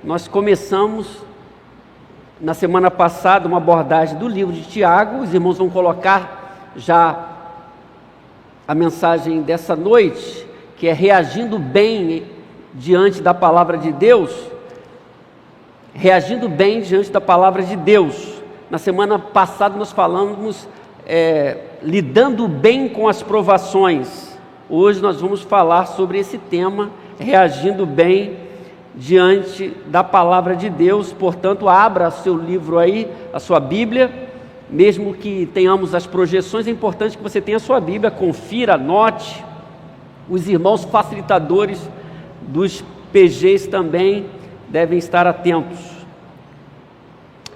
Nós começamos na semana passada uma abordagem do livro de Tiago. Os irmãos vão colocar já a mensagem dessa noite, que é reagindo bem diante da palavra de Deus. Reagindo bem diante da palavra de Deus. Na semana passada nós falamos lidando bem com as provações. Hoje nós vamos falar sobre esse tema, reagindo bem diante da palavra de Deus. Portanto, abra seu livro aí, a sua Bíblia. Mesmo que tenhamos as projeções, é importante que você tenha a sua Bíblia, confira, anote. Os irmãos facilitadores dos PGs também devem estar atentos.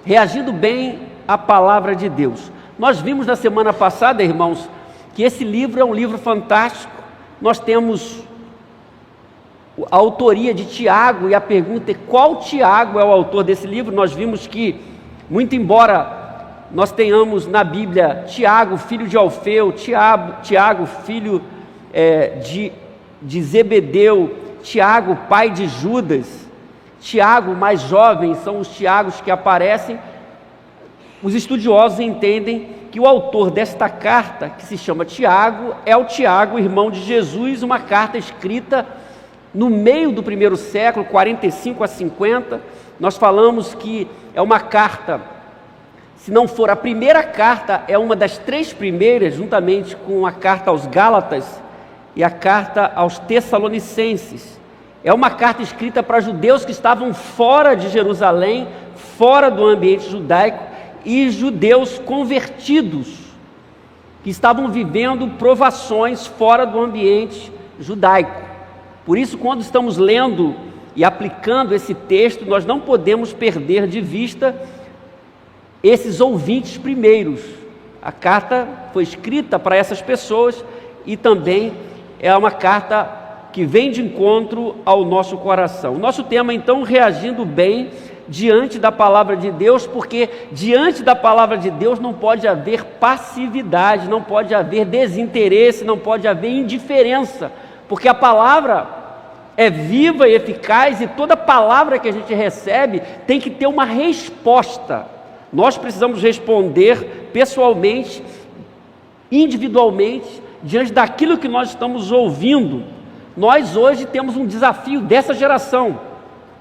Reagindo bem à palavra de Deus. Nós vimos na semana passada, irmãos, que esse livro é um livro fantástico. Nós temos a autoria de Tiago, e a pergunta é: qual Tiago é o autor desse livro? Nós vimos que, muito embora nós tenhamos na Bíblia Tiago, filho de Alfeu, Tiago, filho de Zebedeu, Tiago, pai de Judas, Tiago mais jovem, são os Tiagos que aparecem. Os estudiosos entendem que o autor desta carta, que se chama Tiago, é o Tiago, irmão de Jesus, uma carta escrita no meio do primeiro século, 45 a 50. Nós falamos que é uma carta, se não for a primeira carta, é uma das três primeiras, juntamente com a carta aos Gálatas e a carta aos Tessalonicenses. É uma carta escrita para judeus que estavam fora de Jerusalém, fora do ambiente judaico, e judeus convertidos, que estavam vivendo provações fora do ambiente judaico. Por isso, quando estamos lendo e aplicando esse texto, nós não podemos perder de vista esses ouvintes primeiros. A carta foi escrita para essas pessoas e também é uma carta que vem de encontro ao nosso coração. O nosso tema, então, reagindo bem diante da palavra de Deus, porque diante da palavra de Deus não pode haver passividade, não pode haver desinteresse, não pode haver indiferença, porque a palavra é viva e eficaz, e toda palavra que a gente recebe tem que ter uma resposta. Nós precisamos responder pessoalmente, individualmente, diante daquilo que nós estamos ouvindo. Nós hoje temos um desafio dessa geração.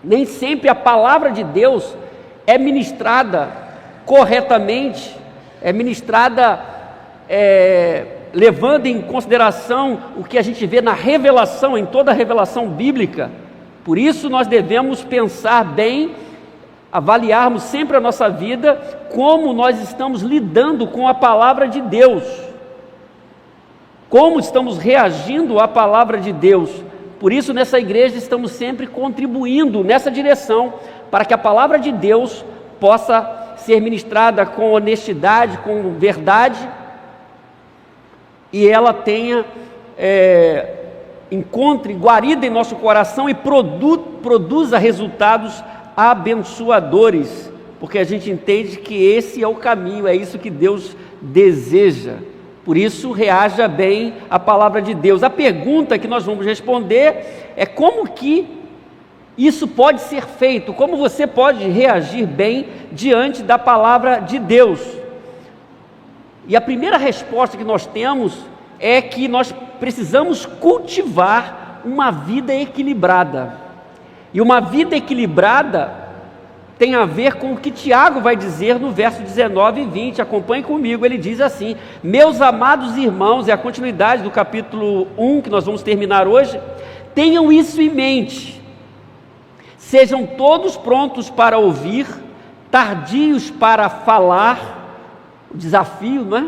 Nem sempre a palavra de Deus é ministrada corretamente, é ministrada levando em consideração o que a gente vê na revelação, em toda a revelação bíblica. Por isso nós devemos pensar bem, avaliarmos sempre a nossa vida, como nós estamos lidando com a palavra de Deus, como estamos reagindo à palavra de Deus. Por isso, nessa igreja, estamos sempre contribuindo nessa direção, para que a palavra de Deus possa ser ministrada com honestidade, com verdade, e ela encontre guarida em nosso coração e produza resultados abençoadores, porque a gente entende que esse é o caminho, é isso que Deus deseja. Por isso, reaja bem à palavra de Deus. A pergunta que nós vamos responder é: como que isso pode ser feito? Como você pode reagir bem diante da palavra de Deus? E a primeira resposta que nós temos é que nós precisamos cultivar uma vida equilibrada. E uma vida equilibrada tem a ver com o que Tiago vai dizer no verso 19 e 20, acompanhe comigo. Ele diz assim: meus amados irmãos, é a continuidade do capítulo 1 que nós vamos terminar hoje, tenham isso em mente, sejam todos prontos para ouvir, tardios para falar, o desafio, não é?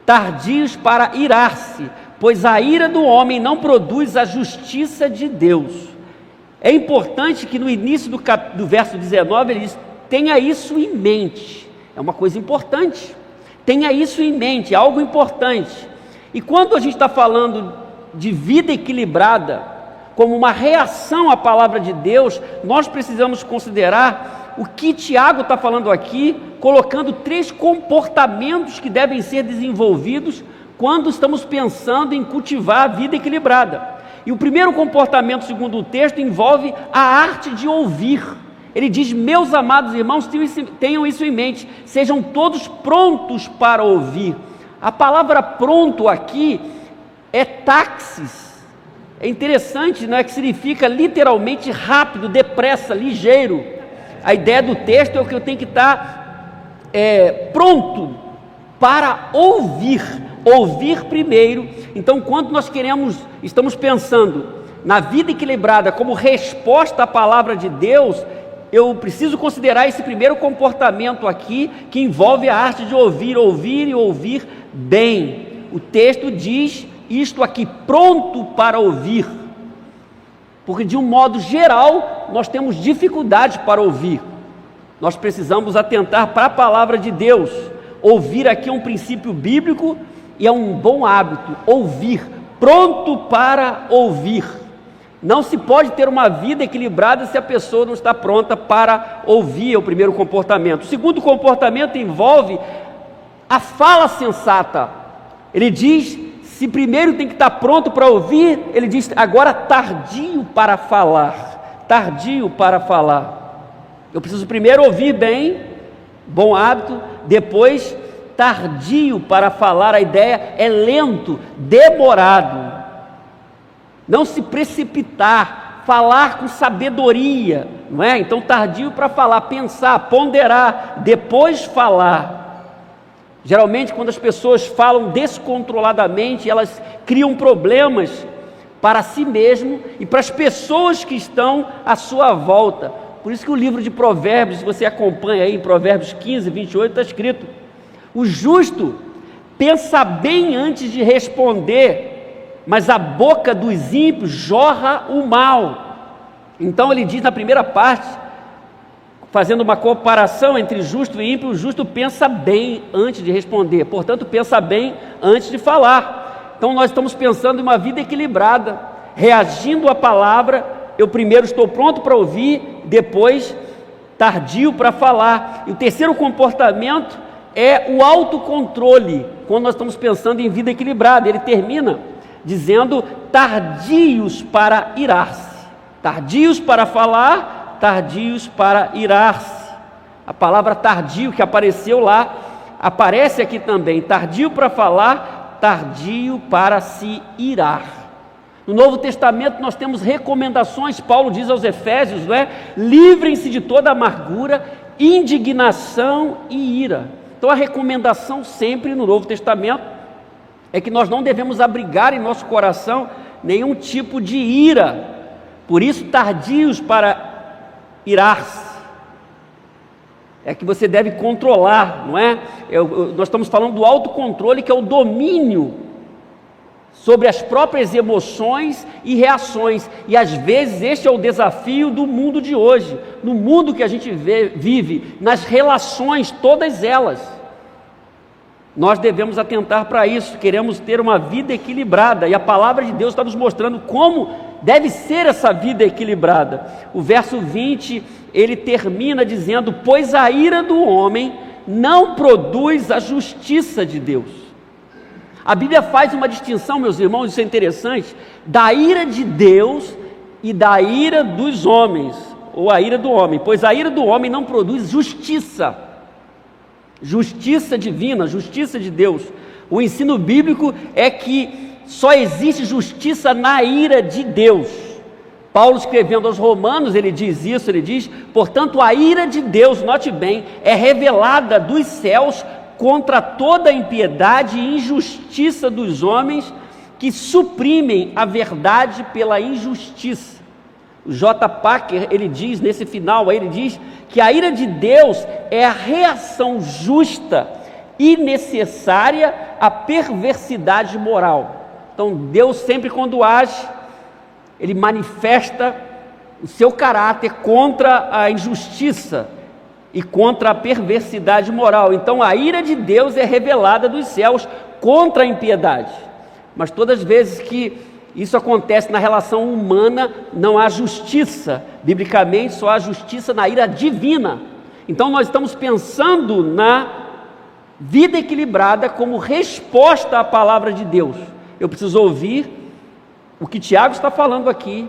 Tardios para irar-se, pois a ira do homem não produz a justiça de Deus. É importante que no início do verso 19 ele diz: tenha isso em mente. É uma coisa importante, tenha isso em mente, é algo importante. E quando a gente está falando de vida equilibrada, como uma reação à palavra de Deus, nós precisamos considerar o que Tiago está falando aqui, colocando 3 comportamentos que devem ser desenvolvidos quando estamos pensando em cultivar a vida equilibrada. E o primeiro comportamento, segundo o texto, envolve a arte de ouvir. Ele diz: meus amados irmãos, tenham isso em mente, sejam todos prontos para ouvir. A palavra pronto aqui é taxis. É interessante, não é, que significa literalmente rápido, depressa, ligeiro. A ideia do texto é que eu tenho que estar pronto para ouvir primeiro. Então, quando nós estamos pensando na vida equilibrada como resposta à palavra de Deus, eu preciso considerar esse primeiro comportamento aqui, que envolve a arte de ouvir e ouvir bem. O texto diz isto aqui: pronto para ouvir, porque de um modo geral nós temos dificuldade para ouvir. Nós precisamos atentar para a palavra de Deus. Ouvir aqui é um princípio bíblico e é um bom hábito. Ouvir, pronto para ouvir. Não se pode ter uma vida equilibrada se a pessoa não está pronta para ouvir. É o primeiro comportamento. O segundo comportamento envolve a fala sensata. Ele diz: se primeiro tem que estar pronto para ouvir, ele diz agora tardio para falar. Tardio para falar. Eu preciso primeiro ouvir bem, bom hábito, depois tardio para falar. A ideia é lento, demorado. Não se precipitar, falar com sabedoria, não é? Então tardio para falar, pensar, ponderar, depois falar. Geralmente, quando as pessoas falam descontroladamente, elas criam problemas para si mesmo e para as pessoas que estão à sua volta. Por isso que o livro de Provérbios, se você acompanha aí em Provérbios 15, 28, está escrito: o justo pensa bem antes de responder, mas a boca dos ímpios jorra o mal. Então ele diz na primeira parte, fazendo uma comparação entre justo e ímpio: o justo pensa bem antes de responder, portanto pensa bem antes de falar. Então nós estamos pensando em uma vida equilibrada, reagindo à palavra. Eu primeiro estou pronto para ouvir, depois tardio para falar. E o terceiro comportamento é o autocontrole, quando nós estamos pensando em vida equilibrada. Ele termina dizendo: tardios para irar-se. Tardios para falar, tardios para irar-se. A palavra tardio que apareceu lá, aparece aqui também: tardio para falar, tardio para se irar. No Novo Testamento nós temos recomendações. Paulo diz aos Efésios, não é? Livrem-se de toda amargura, indignação e ira. Então a recomendação sempre no Novo Testamento é que nós não devemos abrigar em nosso coração nenhum tipo de ira. Por isso, tardios para irar-se. É que você deve controlar, não é? Nós estamos falando do autocontrole, que é o domínio sobre as próprias emoções e reações. E às vezes este é o desafio do mundo de hoje, no mundo que a gente vive, nas relações, todas elas. Nós devemos atentar para isso. Queremos ter uma vida equilibrada, e a palavra de Deus está nos mostrando como deve ser essa vida equilibrada. O verso 20, ele termina dizendo: pois a ira do homem não produz a justiça de Deus. A Bíblia faz uma distinção, meus irmãos, isso é interessante, da ira de Deus e da ira dos homens, ou a ira do homem. Pois a ira do homem não produz justiça, justiça divina, justiça de Deus. O ensino bíblico é que só existe justiça na ira de Deus. Paulo, escrevendo aos Romanos, ele diz isso, ele diz: portanto a ira de Deus, note bem, é revelada dos céus contra toda a impiedade e injustiça dos homens que suprimem a verdade pela injustiça. O J. Packer, ele diz nesse final, ele diz que a ira de Deus é a reação justa e necessária à perversidade moral. Então Deus sempre, quando age, ele manifesta o seu caráter contra a injustiça e contra a perversidade moral. Então a ira de Deus é revelada dos céus contra a impiedade. Mas todas as vezes que isso acontece na relação humana, não há justiça. Biblicamente só há justiça na ira divina. Então nós estamos pensando na vida equilibrada como resposta à palavra de Deus. Eu preciso ouvir o que Tiago está falando aqui,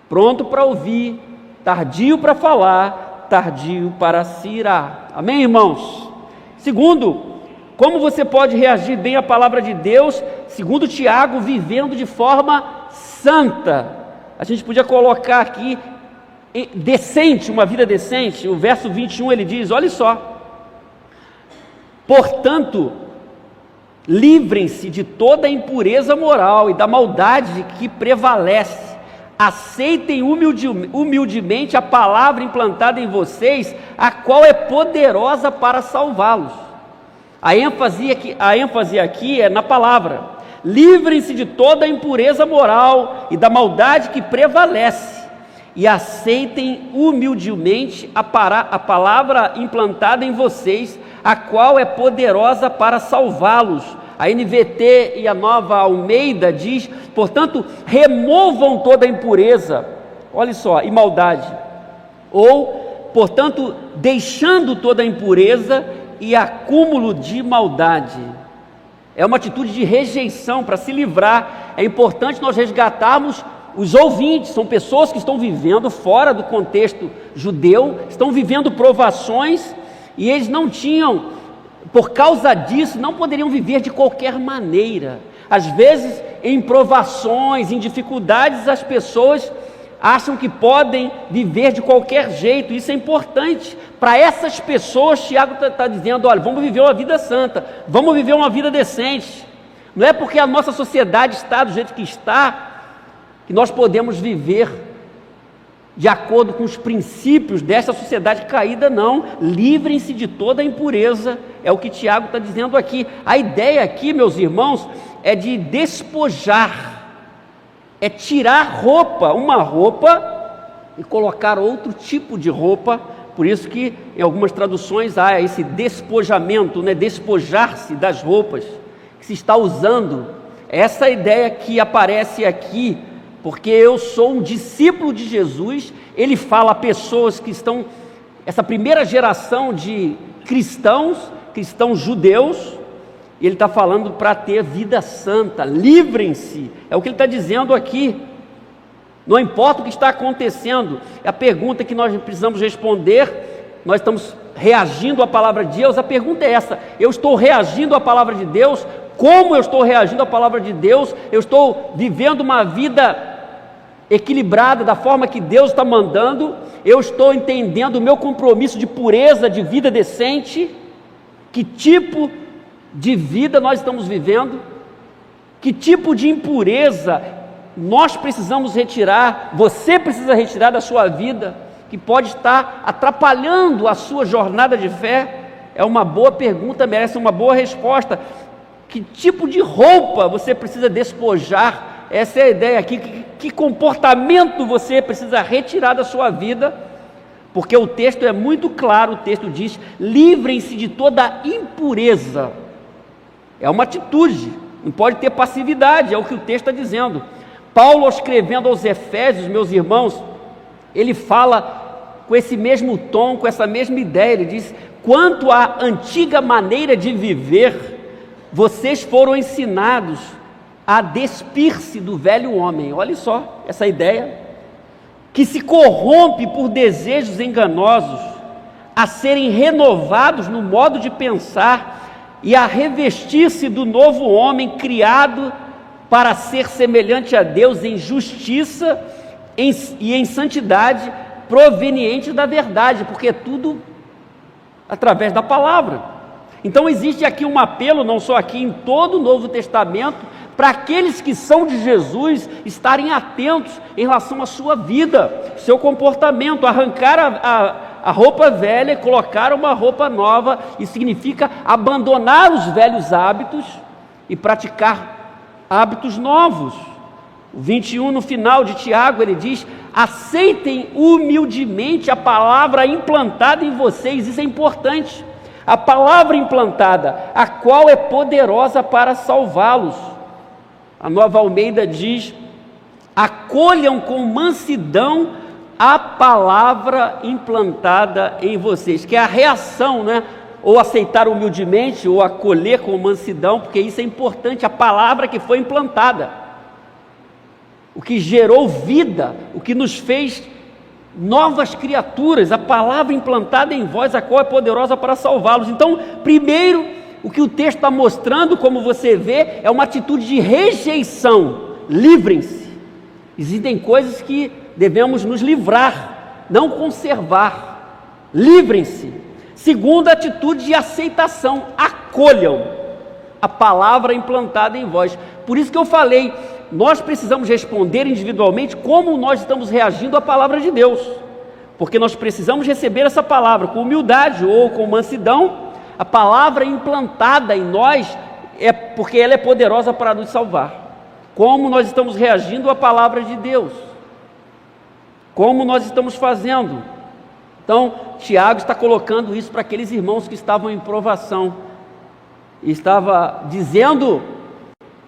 pronto para ouvir, tardio para falar, tardio para se irar. Amém, irmãos? Segundo, como você pode reagir bem à palavra de Deus? Segundo Tiago, vivendo de forma santa. A gente podia colocar aqui decente, uma vida decente. O verso 21 ele diz, olha só: portanto, livrem-se de toda a impureza moral e da maldade que prevalece. Aceitem humildemente a palavra implantada em vocês, a qual é poderosa para salvá-los. A ênfase aqui é na palavra. Livrem-se de toda a impureza moral e da maldade que prevalece, e aceitem humildemente a palavra implantada em vocês, a qual é poderosa para salvá-los. A NVT e a Nova Almeida diz, portanto, removam toda a impureza, olha só, e maldade, ou, portanto, deixando toda a impureza e acúmulo de maldade. É uma atitude de rejeição. Para se livrar, é importante nós resgatarmos os ouvintes. São pessoas que estão vivendo fora do contexto judeu, estão vivendo provações, e eles não tinham, por causa disso, não poderiam viver de qualquer maneira. Às vezes, em provações, em dificuldades, as pessoas acham que podem viver de qualquer jeito. Isso é importante. Para essas pessoas, Tiago está dizendo, olha, vamos viver uma vida santa, vamos viver uma vida decente. Não é porque a nossa sociedade está do jeito que está, que nós podemos viver de acordo com os princípios dessa sociedade caída, não. Livrem-se de toda a impureza, é o que Tiago está dizendo aqui. A ideia aqui, meus irmãos, é de despojar, é tirar uma roupa e colocar outro tipo de roupa. Por isso que em algumas traduções há esse despojamento, né? Despojar-se das roupas que se está usando. Essa ideia que aparece aqui, porque eu sou um discípulo de Jesus. Ele fala a pessoas que estão, essa primeira geração de cristãos judeus, e ele está falando para ter vida santa. Livrem-se, é o que ele está dizendo aqui. Não importa o que está acontecendo, é a pergunta que nós precisamos responder. Nós estamos reagindo à palavra de Deus. A pergunta é essa: eu estou reagindo à palavra de Deus? Como eu estou reagindo à palavra de Deus? Eu estou vivendo uma vida equilibrada da forma que Deus está mandando? Eu estou entendendo o meu compromisso de pureza, de vida decente? Que tipo de vida nós estamos vivendo? Que tipo de impureza nós precisamos retirar, você precisa retirar da sua vida, que pode estar atrapalhando a sua jornada de fé? É uma boa pergunta, merece uma boa resposta. Que tipo de roupa você precisa despojar? Essa é a ideia aqui. Que comportamento você precisa retirar da sua vida? Porque o texto é muito claro. O texto diz: livrem-se de toda impureza. É uma atitude, não pode ter passividade, é o que o texto está dizendo. Paulo, escrevendo aos Efésios, meus irmãos, ele fala com esse mesmo tom, com essa mesma ideia. Ele diz: quanto à antiga maneira de viver, vocês foram ensinados a despir-se do velho homem. Olha só essa ideia, que se corrompe por desejos enganosos, a serem renovados no modo de pensar e a revestir-se do novo homem, criado para ser semelhante a Deus em justiça e em santidade, proveniente da verdade, porque é tudo através da palavra. Então existe aqui um apelo, não só aqui, em todo o Novo Testamento, para aqueles que são de Jesus estarem atentos em relação à sua vida, seu comportamento. Arrancar a roupa velha e colocar uma roupa nova, isso significa abandonar os velhos hábitos e praticar hábitos novos. O 21, no final de Tiago, ele diz: aceitem humildemente a palavra implantada em vocês. Isso é importante. A palavra implantada, a qual é poderosa para salvá-los. A Nova Almeida diz: acolham com mansidão a palavra implantada em vocês, que é a reação, né? Ou aceitar humildemente, ou acolher com mansidão, porque isso é importante, a palavra que foi implantada, o que gerou vida, o que nos fez novas criaturas, a palavra implantada em vós, a qual é poderosa para salvá-los. Então, primeiro, o que o texto está mostrando, como você vê, é uma atitude de rejeição. Livrem-se. Existem coisas que devemos nos livrar, não conservar. Livrem-se. Segunda atitude de aceitação, acolham a palavra implantada em vós. Por isso que eu falei, nós precisamos responder individualmente como nós estamos reagindo à palavra de Deus, porque nós precisamos receber essa palavra com humildade ou com mansidão. A palavra implantada em nós é porque ela é poderosa para nos salvar. Como nós estamos reagindo à palavra de Deus? Como nós estamos fazendo? Então, Tiago está colocando isso para aqueles irmãos que estavam em provação, e estava dizendo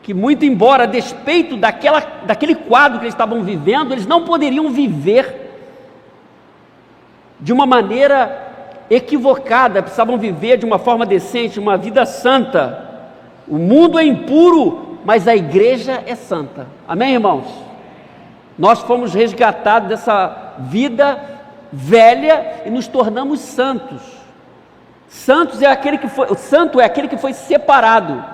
que, muito embora a despeito daquele quadro que eles estavam vivendo, eles não poderiam viver de uma maneira equivocada, precisavam viver de uma forma decente, uma vida santa. O mundo é impuro, mas a igreja é santa. Amém, irmãos? Nós fomos resgatados dessa vida velha e nos tornamos santos. Santo é aquele que foi separado.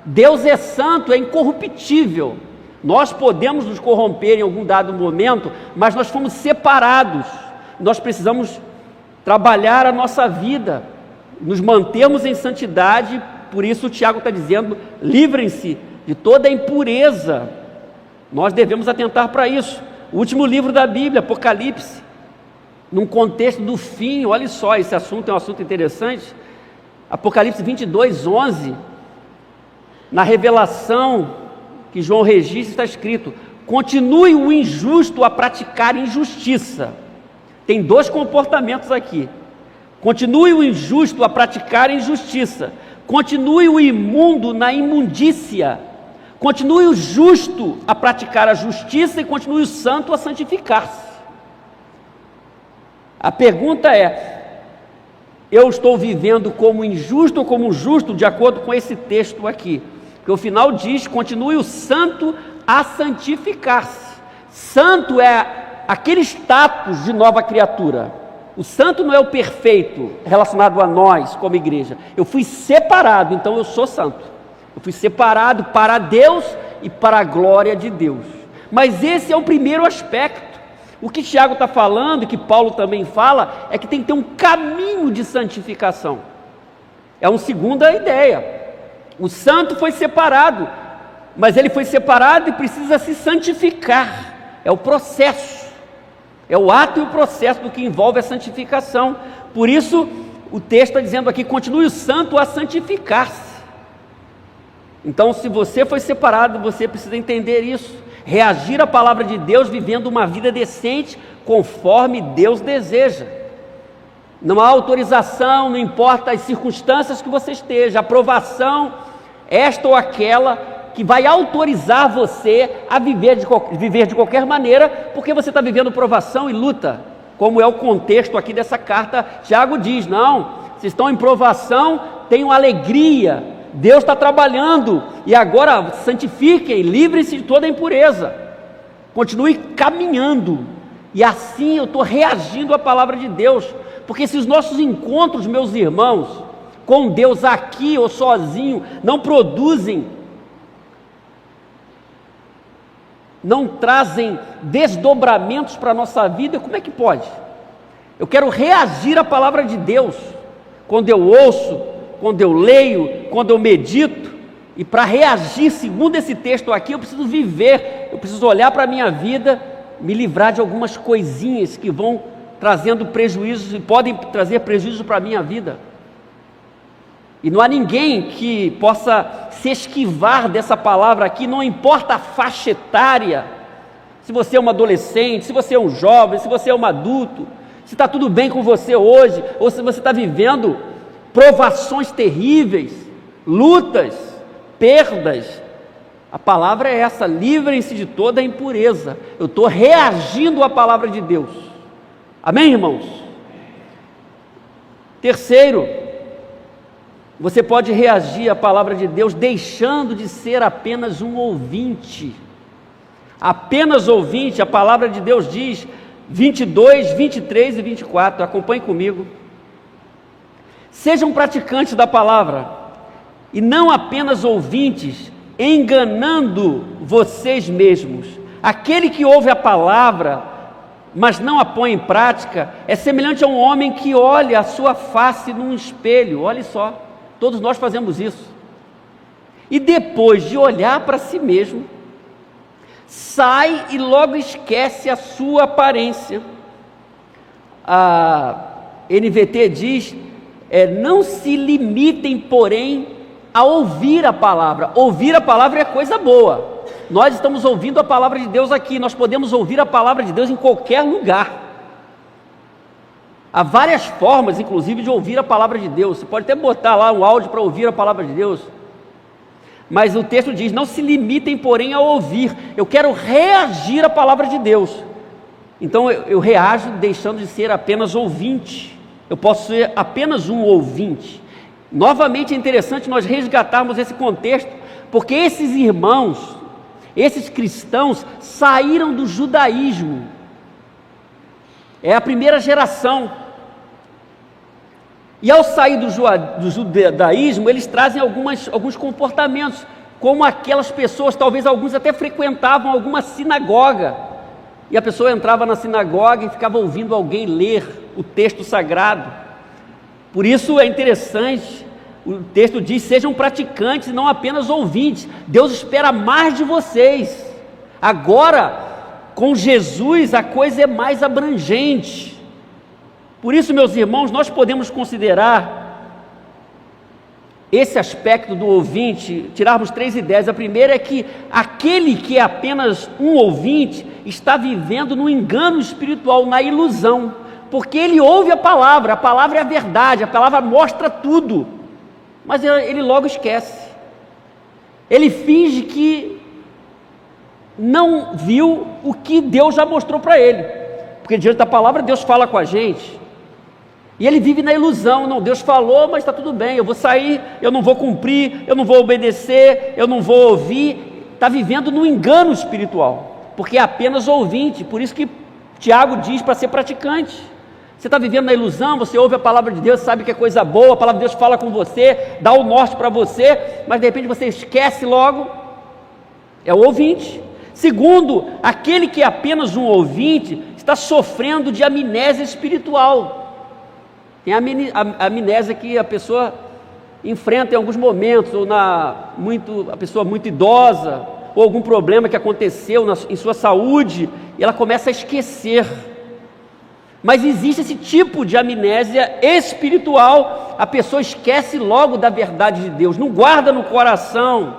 Deus é santo, é incorruptível. Nós podemos nos corromper em algum dado momento, mas nós fomos separados. Nós precisamos trabalhar a nossa vida, nos mantermos em santidade. Por isso o Tiago está dizendo, livrem-se de toda a impureza. Nós devemos atentar para isso. O último livro da Bíblia, Apocalipse, num contexto do fim, olha só, esse assunto é um assunto interessante. Apocalipse 22:11, na revelação que João registra, está escrito: continue o injusto a praticar injustiça. Tem dois comportamentos aqui: continue o injusto a praticar injustiça, continue o imundo na imundícia, continue o justo a praticar a justiça e continue o santo a santificar-se. A pergunta é: eu estou vivendo como injusto ou como justo, de acordo com esse texto aqui? Que o final diz: continue o santo a santificar-se. Santo é aquele status de nova criatura. O santo não é o perfeito relacionado a nós como igreja. Eu fui separado, então eu sou santo. Eu fui separado para Deus e para a glória de Deus. Mas esse é o primeiro aspecto. O que Tiago está falando, e que Paulo também fala, é que tem que ter um caminho de santificação. É uma segunda ideia. O santo foi separado, mas ele foi separado e precisa se santificar. É o processo, é o ato e o processo do que envolve a santificação. Por isso o texto está dizendo aqui: continue o santo a santificar-se. Então, se você foi separado, você precisa entender isso. Reagir à palavra de Deus vivendo uma vida decente conforme Deus deseja. Não há autorização, não importa as circunstâncias que você esteja, aprovação, esta ou aquela, que vai autorizar você a viver de qualquer maneira, porque você está vivendo provação e luta, como é o contexto aqui dessa carta. Tiago diz: não, vocês estão em provação, tenham alegria, Deus está trabalhando, e agora santifiquem, livrem-se de toda a impureza, continue caminhando. E assim eu estou reagindo à palavra de Deus, porque se os nossos encontros, meus irmãos, com Deus aqui ou sozinho, não produzem, não trazem desdobramentos para a nossa vida, como é que pode? Eu quero reagir à palavra de Deus, quando eu ouço, quando eu leio, quando eu medito. E para reagir segundo esse texto aqui, eu preciso viver, eu preciso olhar para a minha vida, me livrar de algumas coisinhas que vão trazendo prejuízos e podem trazer prejuízo para a minha vida. E não há ninguém que possa se esquivar dessa palavra aqui, não importa a faixa etária, se você é um adolescente, se você é um jovem, se você é um adulto, se está tudo bem com você hoje, ou se você está vivendo provações terríveis, lutas, perdas. A palavra é essa: livrem-se de toda a impureza. Eu estou reagindo à palavra de Deus. Amém, irmãos? Terceiro, você pode reagir à palavra de Deus deixando de ser apenas um ouvinte. Apenas ouvinte. A palavra de Deus diz 22, 23 e 24, acompanhe comigo. Sejam praticantes da palavra, e não apenas ouvintes, enganando vocês mesmos. Aquele que ouve a palavra, mas não a põe em prática, é semelhante a um homem que olha a sua face num espelho. Olha só, todos nós fazemos isso. E depois de olhar para si mesmo, sai e logo esquece a sua aparência. A NVT diz, não se limitem, porém, a ouvir a palavra. Ouvir a palavra é coisa boa. Nós estamos ouvindo a palavra de Deus aqui, nós podemos ouvir a palavra de Deus em qualquer lugar. Há várias formas, inclusive, de ouvir a palavra de Deus. Você pode até botar lá um áudio para ouvir a palavra de Deus. Mas o texto diz, não se limitem, porém, a ouvir. Eu quero reagir à palavra de Deus. Então eu reajo deixando de ser apenas ouvinte. Eu posso ser apenas um ouvinte. Novamente é interessante nós resgatarmos esse contexto, porque esses irmãos, esses cristãos, saíram do judaísmo. É a primeira geração. E ao sair do judaísmo, eles trazem alguns comportamentos, como aquelas pessoas, talvez alguns até frequentavam alguma sinagoga, e a pessoa entrava na sinagoga e ficava ouvindo alguém ler o texto sagrado. Por isso é interessante, o texto diz, sejam praticantes e não apenas ouvintes. Deus espera mais de vocês. Agora, com Jesus, a coisa é mais abrangente. Por isso, meus irmãos, nós podemos considerar esse aspecto do ouvinte, tirarmos 3 ideias. A primeira é que aquele que é apenas um ouvinte está vivendo no engano espiritual, na ilusão, porque ele ouve a palavra é a verdade, a palavra mostra tudo, mas ele logo esquece. Ele finge que não viu o que Deus já mostrou para ele, porque diante da palavra Deus fala com a gente, e ele vive na ilusão. Não, Deus falou, mas está tudo bem, eu vou sair, eu não vou cumprir, eu não vou obedecer, eu não vou ouvir. Está vivendo no engano espiritual, porque é apenas ouvinte. Por isso que Tiago diz para ser praticante. Você está vivendo na ilusão, você ouve a palavra de Deus, sabe que é coisa boa, a palavra de Deus fala com você, dá o norte para você, mas de repente você esquece logo. É o ouvinte. Segundo, aquele que é apenas um ouvinte está sofrendo de amnésia espiritual. Tem a amnésia que a pessoa enfrenta em alguns momentos, ou a pessoa muito idosa, ou algum problema que aconteceu em sua saúde, e ela começa a esquecer. Mas existe esse tipo de amnésia espiritual, a pessoa esquece logo da verdade de Deus, não guarda no coração,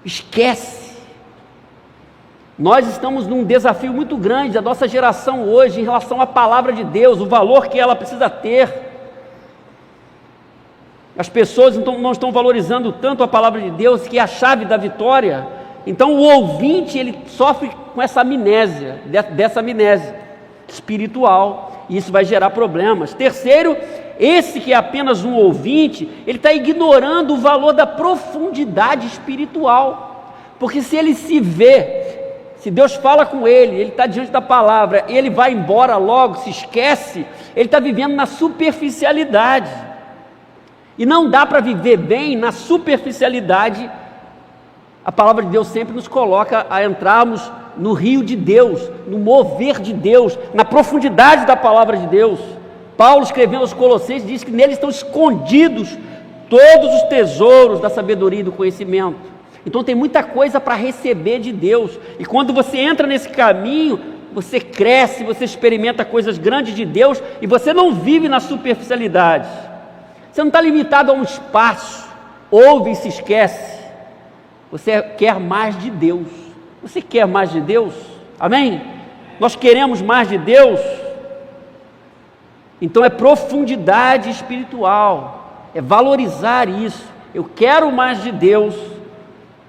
esquece. Nós estamos num desafio muito grande, a nossa geração hoje, em relação à palavra de Deus, o valor que ela precisa ter. As pessoas não estão valorizando tanto a palavra de Deus, que é a chave da vitória. Então o ouvinte, ele sofre com essa amnésia, dessa amnésia espiritual, e isso vai gerar problemas. Terceiro, esse que é apenas um ouvinte, ele está ignorando o valor da profundidade espiritual, porque se ele se vê, se Deus fala com ele está diante da palavra, ele vai embora logo, se esquece, ele está vivendo na superficialidade, e não dá para viver bem na superficialidade. A palavra de Deus sempre nos coloca a entrarmos no rio de Deus, no mover de Deus, na profundidade da palavra de Deus. Paulo, escrevendo aos Colossenses, diz que nele estão escondidos todos os tesouros da sabedoria e do conhecimento. Então tem muita coisa para receber de Deus, e quando você entra nesse caminho, você cresce, você experimenta coisas grandes de Deus, e você não vive na superficialidade. Você não está limitado a um espaço, ouve e se esquece. Você quer mais de Deus. Você quer mais de Deus? Amém? Nós queremos mais de Deus. Então é profundidade espiritual, é valorizar isso. Eu quero mais de Deus,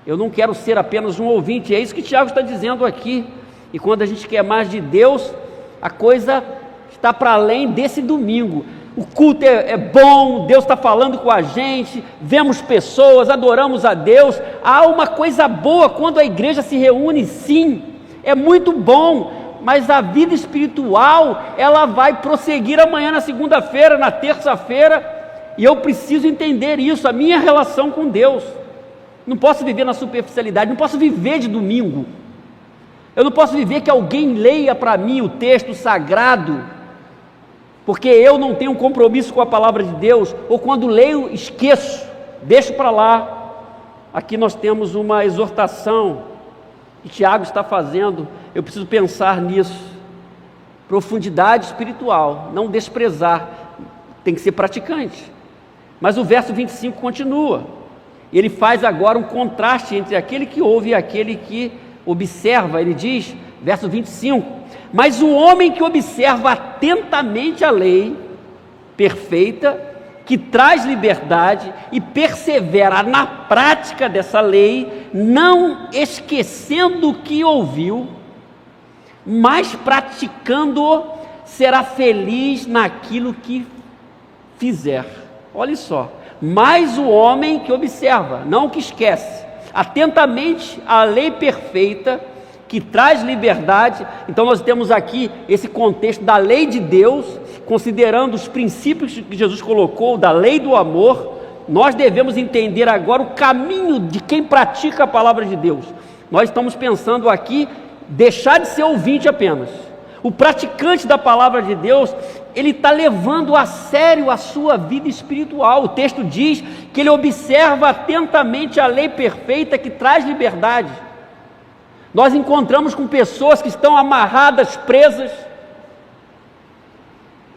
eu não quero ser apenas um ouvinte. É isso que Tiago está dizendo aqui. E quando a gente quer mais de Deus, a coisa está para além desse domingo. O culto é bom, Deus está falando com a gente, vemos pessoas, adoramos a Deus. Há uma coisa boa quando a igreja se reúne, sim, é muito bom, mas a vida espiritual, ela vai prosseguir amanhã, na segunda-feira, na terça-feira, e eu preciso entender isso, a minha relação com Deus. Não posso viver na superficialidade, não posso viver de domingo. Eu não posso viver que alguém leia para mim o texto sagrado, porque eu não tenho um compromisso com a palavra de Deus, ou quando leio, esqueço, deixo para lá. Aqui nós temos uma exortação que Tiago está fazendo, eu preciso pensar nisso. Profundidade espiritual, não desprezar, tem que ser praticante. Mas o verso 25 continua, ele faz agora um contraste entre aquele que ouve e aquele que observa. Ele diz, verso 25: mas o homem que observa atentamente a lei perfeita, que traz liberdade e persevera na prática dessa lei, não esquecendo o que ouviu, mas praticando-o, será feliz naquilo que fizer. Olha só, mas o homem que observa, não que esquece, atentamente a lei perfeita, que traz liberdade. Então nós temos aqui esse contexto da lei de Deus, considerando os princípios que Jesus colocou, da lei do amor. Nós devemos entender agora o caminho de quem pratica a palavra de Deus. Nós estamos pensando aqui, deixar de ser ouvinte apenas. O praticante da palavra de Deus, ele está levando a sério a sua vida espiritual. O texto diz que ele observa atentamente a lei perfeita que traz liberdade. Nós encontramos com pessoas que estão amarradas, presas,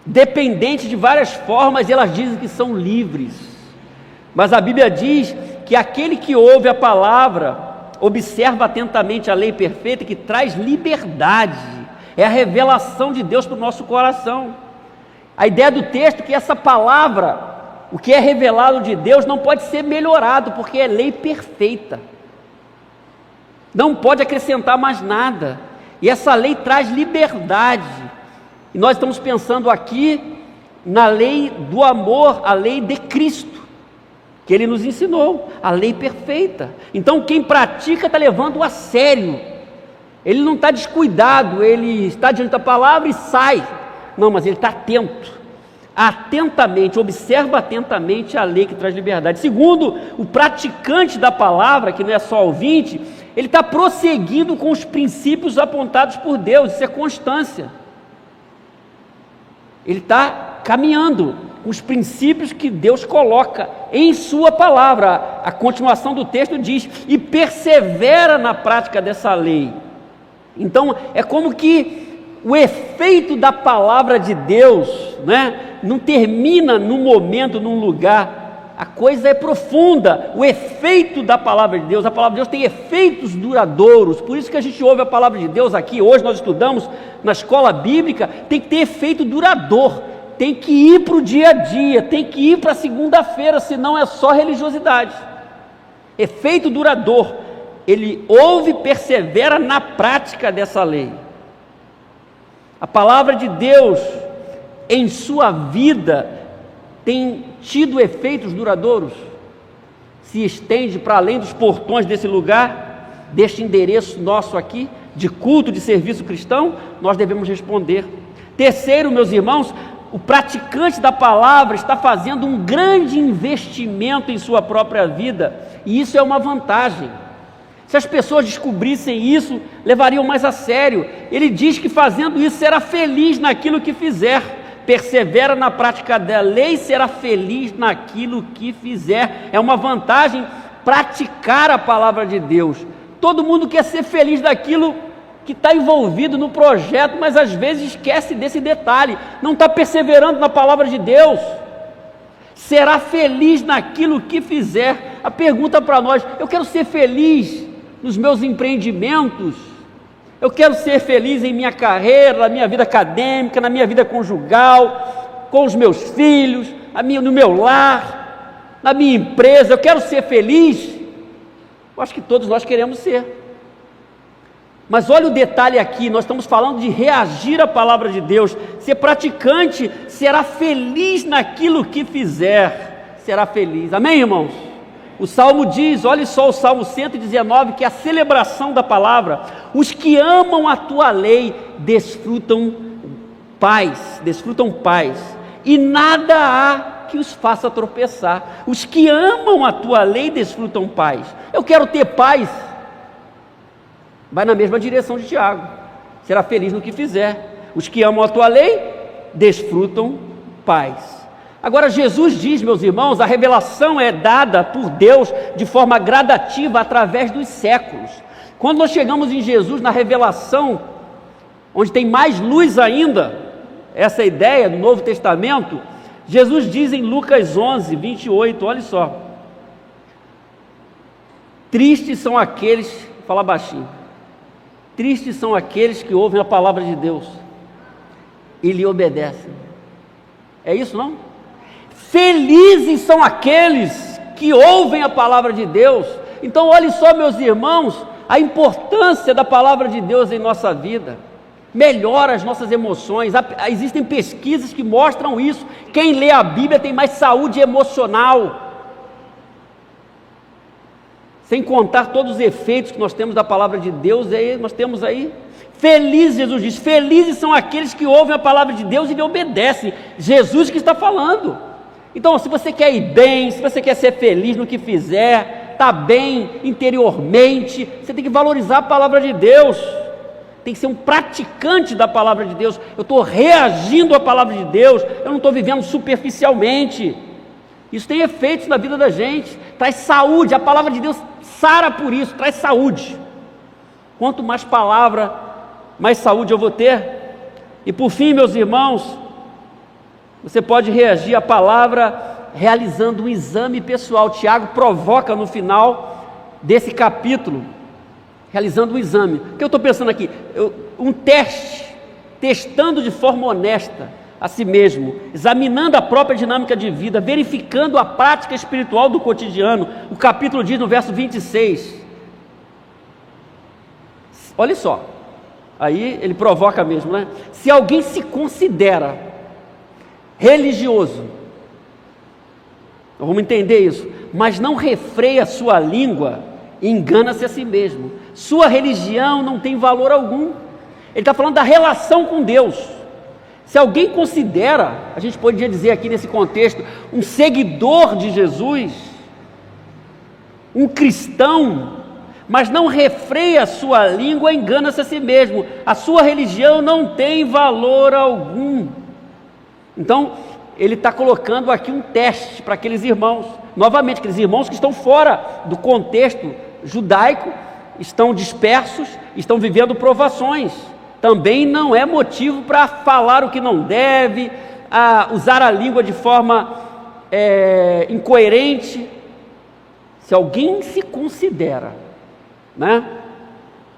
dependentes de várias formas, e elas dizem que são livres. Mas a Bíblia diz que aquele que ouve a palavra, observa atentamente a lei perfeita que traz liberdade. É a revelação de Deus para o nosso coração. A ideia do texto é que essa palavra, o que é revelado de Deus, não pode ser melhorado, porque é lei perfeita. Não pode acrescentar mais nada, e essa lei traz liberdade, e nós estamos pensando aqui na lei do amor, a lei de Cristo, que Ele nos ensinou, a lei perfeita. Então quem pratica está levando a sério, ele não está descuidado, ele está diante da palavra e sai, não, mas ele está atento, atentamente, observa atentamente a lei que traz liberdade. Segundo, o praticante da palavra, que não é só ouvinte, ele está prosseguindo com os princípios apontados por Deus, isso é constância. Ele está caminhando com os princípios que Deus coloca em sua palavra. A continuação do texto diz, e persevera na prática dessa lei. Então, é como que o efeito da palavra de Deus, né, não termina num momento, num lugar. A coisa é profunda, o efeito da palavra de Deus, a palavra de Deus tem efeitos duradouros, por isso que a gente ouve a palavra de Deus aqui, hoje nós estudamos na escola bíblica, tem que ter efeito duradouro, tem que ir para o dia a dia, tem que ir para a segunda-feira, senão é só religiosidade. Efeito duradouro, ele ouve e persevera na prática dessa lei. A palavra de Deus em sua vida tem tido efeitos duradouros, se estende para além dos portões desse lugar, deste endereço nosso aqui, de culto, de serviço cristão, nós devemos responder. Terceiro, meus irmãos, o praticante da palavra está fazendo um grande investimento em sua própria vida, e isso é uma vantagem. Se as pessoas descobrissem isso, levariam mais a sério. Ele diz que fazendo isso será feliz naquilo que fizer. Persevera na prática da lei, será feliz naquilo que fizer. É uma vantagem praticar a palavra de Deus. Todo mundo quer ser feliz daquilo que está envolvido no projeto, mas às vezes esquece desse detalhe, não está perseverando na palavra de Deus. Será feliz naquilo que fizer. A pergunta para nós, eu quero ser feliz nos meus empreendimentos, eu quero ser feliz em minha carreira, na minha vida acadêmica, na minha vida conjugal, com os meus filhos, no meu lar, na minha empresa, eu quero ser feliz. Eu acho que todos nós queremos ser. Mas olha o detalhe aqui, nós estamos falando de reagir à palavra de Deus. Ser praticante será feliz naquilo que fizer, será feliz. Amém, irmãos? O Salmo diz, olha só o Salmo 119, que é a celebração da palavra. Os que amam a tua lei desfrutam paz, e nada há que os faça tropeçar. Os que amam a tua lei desfrutam paz. Eu quero ter paz. Vai na mesma direção de Tiago. Será feliz no que fizer. Os que amam a tua lei desfrutam paz. Agora Jesus diz, meus irmãos, a revelação é dada por Deus de forma gradativa através dos séculos. Quando nós chegamos em Jesus na revelação, onde tem mais luz ainda, essa ideia do Novo Testamento, Jesus diz em Lucas 11, 28, olha só: tristes são aqueles, fala baixinho, tristes são aqueles que ouvem a palavra de Deus e lhe obedecem. É isso, não? Felizes são aqueles que ouvem a palavra de Deus. Então olhe só, meus irmãos, a importância da palavra de Deus em nossa vida. Melhora as nossas emoções. Existem pesquisas que mostram isso. Quem lê a Bíblia tem mais saúde emocional. Sem contar todos os efeitos que nós temos da palavra de Deus, nós temos aí. Felizes, Jesus diz, felizes são aqueles que ouvem a palavra de Deus e lhe obedecem. Jesus que está falando. Então, se você quer ir bem, se você quer ser feliz no que fizer, estar bem interiormente, você tem que valorizar a palavra de Deus. Tem que ser um praticante da palavra de Deus. Eu estou reagindo à palavra de Deus, eu não estou vivendo superficialmente. Isso tem efeitos na vida da gente, traz saúde. A palavra de Deus sara por isso, traz saúde. Quanto mais palavra, mais saúde eu vou ter. E por fim, meus irmãos, você pode reagir à palavra realizando um exame pessoal. Tiago provoca no final desse capítulo, realizando um exame. O que eu estou pensando aqui? Um teste, testando de forma honesta a si mesmo, examinando a própria dinâmica de vida, verificando a prática espiritual do cotidiano. O capítulo diz no verso 26, olha só, aí ele provoca mesmo, né? Se alguém se considera religioso, vamos entender isso, mas não refreia sua língua, engana-se a si mesmo. Sua religião não tem valor algum. Ele está falando da relação com Deus. Se alguém considera, a gente poderia dizer aqui nesse contexto, um seguidor de Jesus, um cristão, mas não refreia a sua língua, engana-se a si mesmo. A sua religião não tem valor algum. Então, ele está colocando aqui um teste para aqueles irmãos, novamente, aqueles irmãos que estão fora do contexto judaico, estão dispersos, estão vivendo provações. Também não é motivo para falar o que não deve, usar a língua de forma incoerente. Se alguém se considera, né,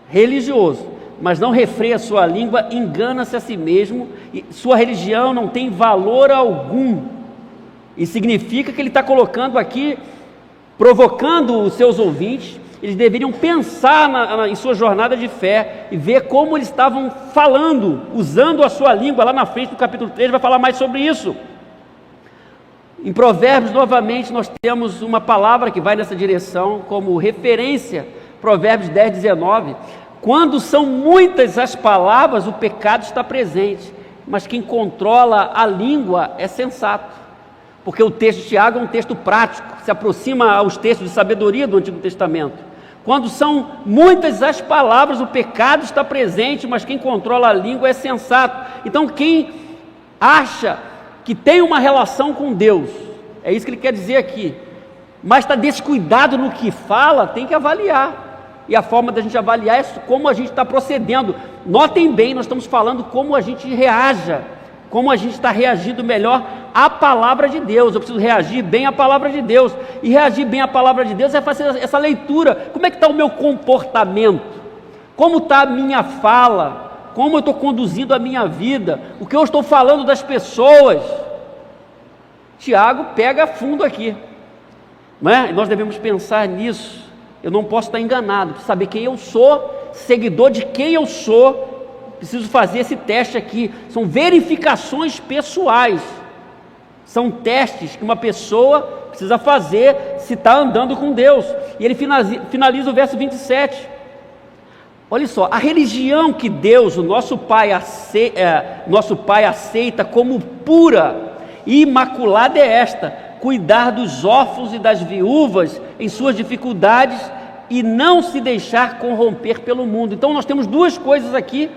religioso, mas não refreia a sua língua, engana-se a si mesmo, e sua religião não tem valor algum. E significa que ele está colocando aqui, provocando os seus ouvintes. Eles deveriam pensar em sua jornada de fé e ver como eles estavam falando, usando a sua língua. Lá na frente, no capítulo 3, vai falar mais sobre isso. Em Provérbios, novamente, nós temos uma palavra que vai nessa direção como referência, Provérbios 10, 19. Quando são muitas as palavras, o pecado está presente, mas quem controla a língua é sensato. Porque o texto de Tiago é um texto prático, se aproxima aos textos de sabedoria do Antigo Testamento. Quando são muitas as palavras, o pecado está presente, mas quem controla a língua é sensato. Então quem acha que tem uma relação com Deus, é isso que ele quer dizer aqui, mas está descuidado no que fala, tem que avaliar. E a forma da gente avaliar é como a gente está procedendo. Notem bem, nós estamos falando como a gente reaja, como a gente está reagindo melhor à palavra de Deus. Eu preciso reagir bem à palavra de Deus, e reagir bem à palavra de Deus é fazer essa leitura. Como é que está o meu comportamento? Como está a minha fala? Como eu estou conduzindo a minha vida? O que eu estou falando das pessoas? Tiago pega fundo aqui, não é? E nós devemos pensar nisso. Eu não posso estar enganado, preciso saber quem eu sou, seguidor de quem eu sou. Preciso fazer esse teste aqui. São verificações pessoais, são testes que uma pessoa precisa fazer se está andando com Deus. E ele finaliza o verso 27. Olha só, a religião que Deus, o nosso Pai aceita como pura e imaculada é esta: cuidar dos órfãos e das viúvas em suas dificuldades e não se deixar corromper pelo mundo. Então nós temos duas coisas aqui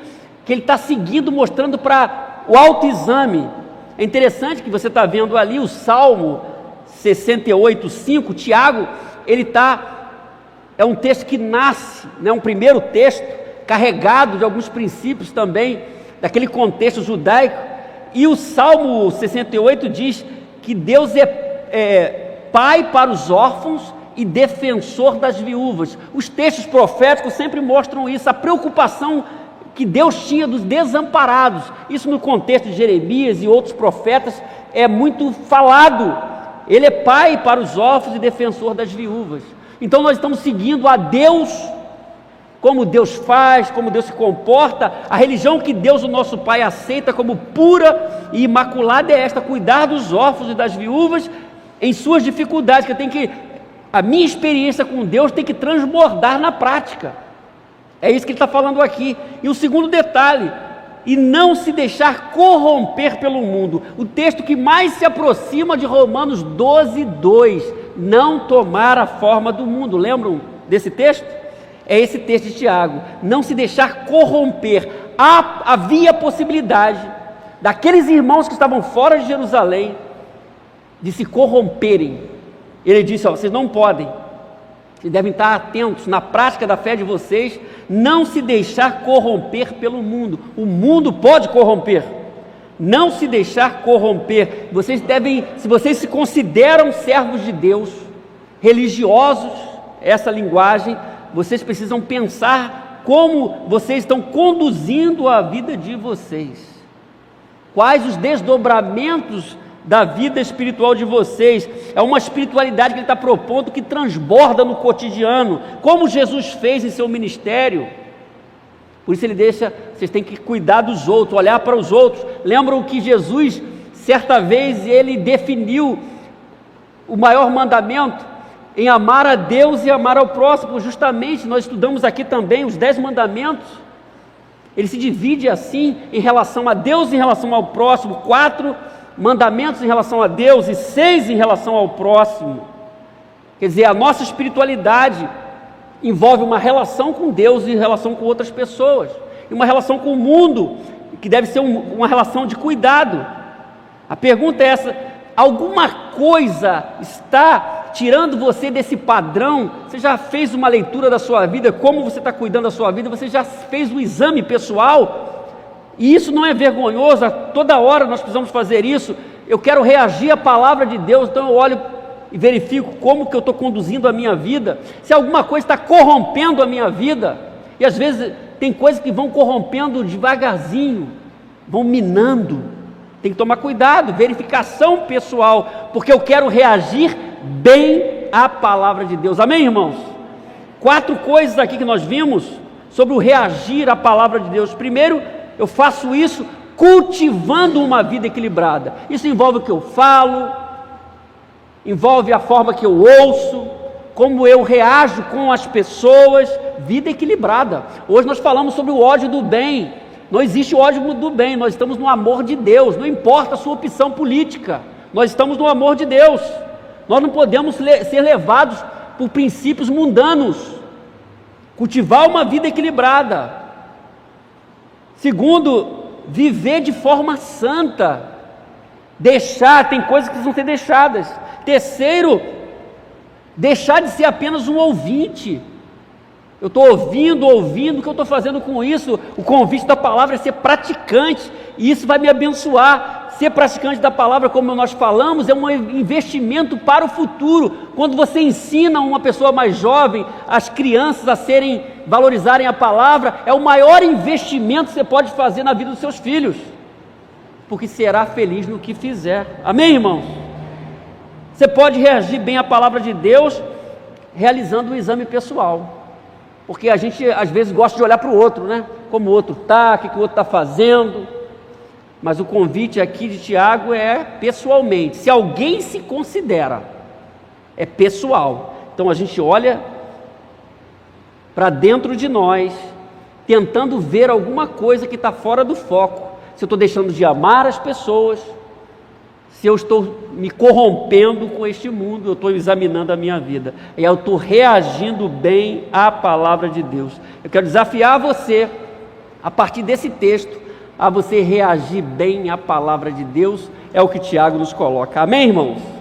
que ele está seguindo, mostrando para o autoexame. É interessante que você está vendo ali o Salmo 68:5, Tiago, é um texto que nasce, né, um primeiro texto, carregado de alguns princípios também, daquele contexto judaico, e o Salmo 68 diz que Deus é pai para os órfãos e defensor das viúvas. Os textos proféticos sempre mostram isso, a preocupação que Deus tinha dos desamparados. Isso no contexto de Jeremias e outros profetas é muito falado. Ele é pai para os órfãos e defensor das viúvas. Então nós estamos seguindo a Deus, como Deus faz, como Deus se comporta. A religião que Deus, o nosso Pai, aceita como pura e imaculada é esta: cuidar dos órfãos e das viúvas em suas dificuldades. A minha experiência com Deus tem que transbordar na prática. É isso que ele está falando aqui. E o segundo detalhe: e não se deixar corromper pelo mundo. O texto que mais se aproxima de Romanos 12:2, não tomar a forma do mundo. Lembram desse texto? É esse texto de Tiago: não se deixar corromper. Havia possibilidade daqueles irmãos que estavam fora de Jerusalém de se corromperem. Ele disse: vocês não podem, vocês devem estar atentos na prática da fé de vocês, não se deixar corromper pelo mundo. O mundo pode corromper, não se deixar corromper. Vocês devem, se vocês se consideram servos de Deus, religiosos, essa linguagem, vocês precisam pensar como vocês estão conduzindo a vida de vocês, quais os desdobramentos da vida espiritual de vocês. É uma espiritualidade que ele está propondo que transborda no cotidiano, como Jesus fez em seu ministério. Por isso ele deixa, vocês têm que cuidar dos outros, olhar para os outros. Lembram que Jesus, certa vez, ele definiu o maior mandamento em amar a Deus e amar ao próximo. Justamente, nós estudamos aqui também os 10 mandamentos. Ele se divide assim, em relação a Deus e em relação ao próximo: 4 mandamentos em relação a Deus e 6 em relação ao próximo. Quer dizer, a nossa espiritualidade envolve uma relação com Deus e relação com outras pessoas, e uma relação com o mundo, que deve ser uma relação de cuidado. A pergunta é essa: alguma coisa está tirando você desse padrão? Você já fez uma leitura da sua vida, como você está cuidando da sua vida? Você já fez um exame pessoal? E isso não é vergonhoso? A toda hora nós precisamos fazer isso. Eu quero reagir à palavra de Deus, então eu olho e verifico como que eu estou conduzindo a minha vida, se alguma coisa está corrompendo a minha vida. E às vezes tem coisas que vão corrompendo devagarzinho, vão minando. Tem que tomar cuidado, verificação pessoal, porque eu quero reagir bem à palavra de Deus. Amém, irmãos? 4 coisas aqui que nós vimos sobre o reagir à palavra de Deus. Primeiro, eu faço isso cultivando uma vida equilibrada. Isso envolve o que eu falo, envolve a forma que eu ouço, como eu reajo com as pessoas. Vida equilibrada. Hoje nós falamos sobre o ódio do bem. Não existe ódio do bem, nós estamos no amor de Deus. Não importa a sua opção política, nós estamos no amor de Deus. Nós não podemos ser levados por princípios mundanos. Cultivar uma vida equilibrada. Segundo, viver de forma santa. Tem coisas que precisam ser deixadas. Terceiro, deixar de ser apenas um ouvinte. Eu estou ouvindo, o que eu estou fazendo com isso? O convite da palavra é ser praticante, e isso vai me abençoar. Ser praticante da palavra, como nós falamos, é um investimento para o futuro. Quando você ensina uma pessoa mais jovem, as crianças a valorizarem a palavra, é o maior investimento que você pode fazer na vida dos seus filhos, porque será feliz no que fizer. Amém, irmãos? Você pode reagir bem à palavra de Deus realizando um exame pessoal, porque a gente às vezes gosta de olhar para o outro, né? Como o outro está, o que o outro está fazendo. Mas o convite aqui de Tiago é pessoalmente. Se alguém se considera, é pessoal. Então a gente olha para dentro de nós tentando ver alguma coisa que está fora do foco. Se eu estou deixando de amar as pessoas, se eu estou me corrompendo com este mundo, eu estou examinando a minha vida, e eu estou reagindo bem à palavra de Deus. Eu quero desafiar você, a partir desse texto, a você reagir bem à palavra de Deus, é o que Tiago nos coloca. Amém, irmãos?